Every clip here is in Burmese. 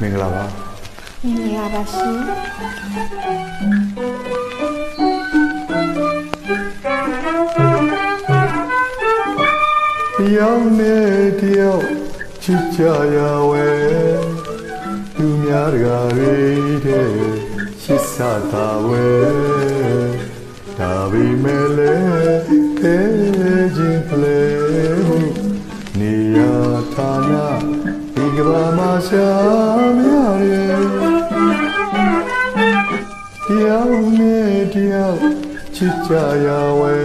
မင်္ဂလာပါမင်္ဂလာပါရှင်တယောက်နဲ့တယောက်ချစ်ကြရဝဲသူများတကားတွေတဲ့ရှစ်ဆတာဝဲဒါပေမဲ့လေခဲခြင်းဖလဲမှုနေရဌာနဒီကဘာမှာရှာမရတယ်တယောက်နဲ့တယောက်ချစ်ကြရဝဲ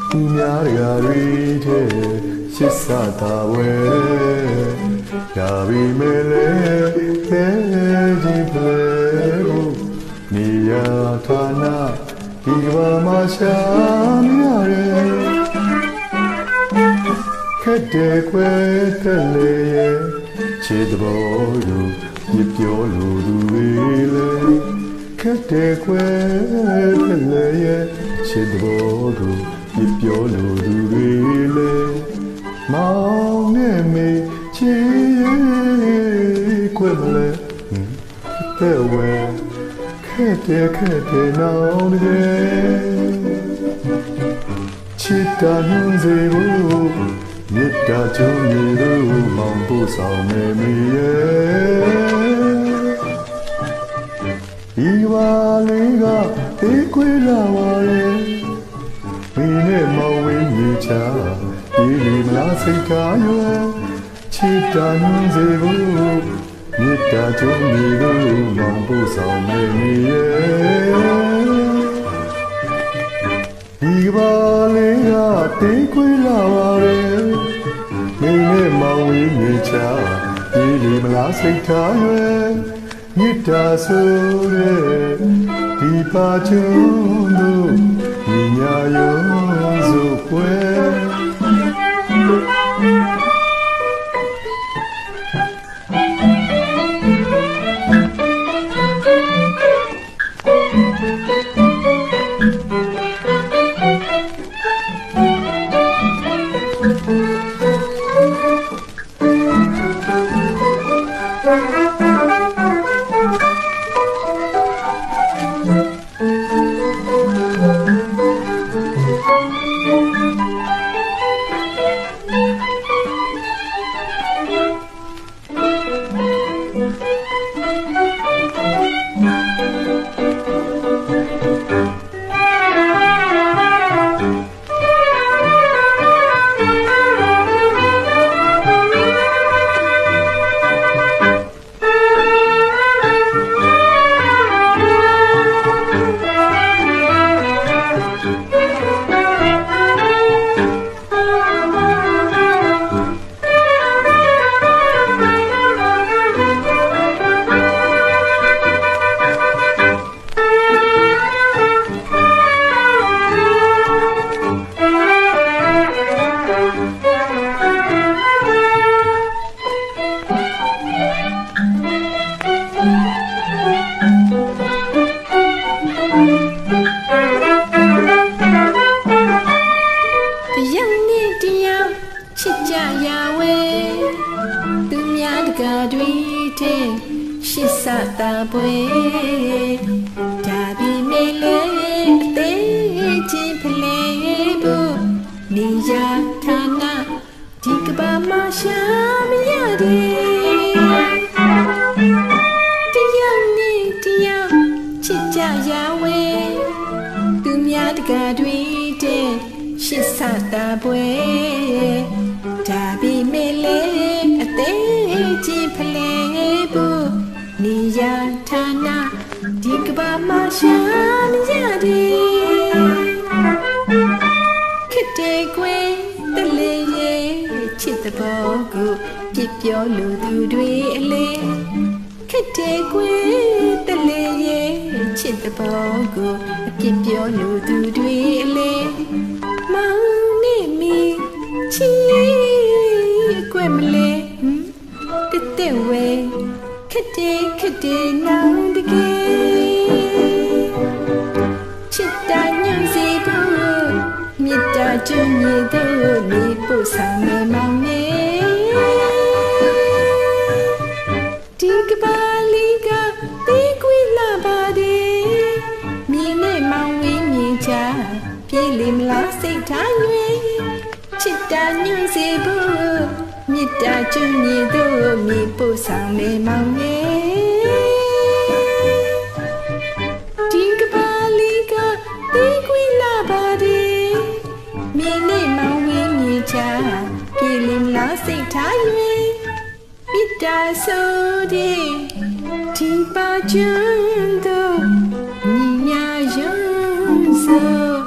သူများတကားတွေတဲ့ရှစ်ဆတာဝဲဒါပေမဲ့လေခဲခြင်းဖလဲမှုနေရဌာနဒီကဘာမှာရှာမရတယ်ခက်တဲ့ခွဲတဲ့လေခြေတဘောလူပြပြောလူသူတွေလေခက်တဲ့ခွဲတဲ့လေခြေတဘောလူပြပြောလူသူတွေလေမောင်နဲ့မေချီခွဲမလဲတဲ့ဝဲခက်တဲ့နောင်တဲ့ချစ်တာညွန်စေဖို့မြတ်တာချုံရည်လို့မောင်ဖို့ဆောင်နေမိရဲ့ဒီဝါလေးကတေးခွေလာပါရဲ့မိနဲ့မောင်ဝင်းမြေချာဒီလီမလားစိတ်ကားရွယ်ချစ်တာညွန်စေဖို့မြတ်တာချုံရည်လို့မောင်ဖို့ဆောင်နေမိရဲ့ဒီပါလေးကတေးခွေလာပါရဲ့မိနဲ့မောင်ဝင်းမြေချာဒီလီမလားစိတ်ထားရွယ်မြတ်တာဆိုတဲ့ဒီပါချုံတို့ညီညာရုံစို့ပွဲရှစ်ဆတာပွဲဒါပေမဲ့လေအသေးချင်းဖလဲဖို့နေရဌာနဒီကဘာမှာရှာမရတယ်တယောက်နဲ့တယောက်ချစ်ကြရဝဲသူများတကားတွေတဲ့ရှစ်ဆတာပွဲဒါပေမဲ့လေအသေးချင်းဖလဲဖို့နေရဌာနဒီကဘာမှာရှာမရတယ်ခက်တဲ့ကွယ်တလေရဲ့ချစ်တဲ့ဘောကိုပြပြောလို့သူတွေအလေခက်တဲ့ကွယ်တလေရဲ့ချစ်တဲ့ဘောကိုပြပြောလို့သူတွေအလေမောင်နေမီချီကွယ်မလဲတဲ့ဝဲခက်တဲ့နောင်တကယ်ချစ်တာညွန်စီဖို့မြတ်တာကျွမ်းရည်တို့နေပို့ဆောင်နေမောင်နေဒီ ထား၍ချစ်တာညွန့်စေဖို့မေတ္တာကျွမ်းမြေတို့မြေပို့ဆောင်မေမောင်ရဲ့ဒီကပါလီကတေးခွေလာပါတယ်မြေနဲ့မောင်ဝင်းမြေချပြေလင်းလာစိတ်ထား၍မေတ္တာဆိုတဲ့ဒီပါကျွန်းတို့ညီညာရုံးစို့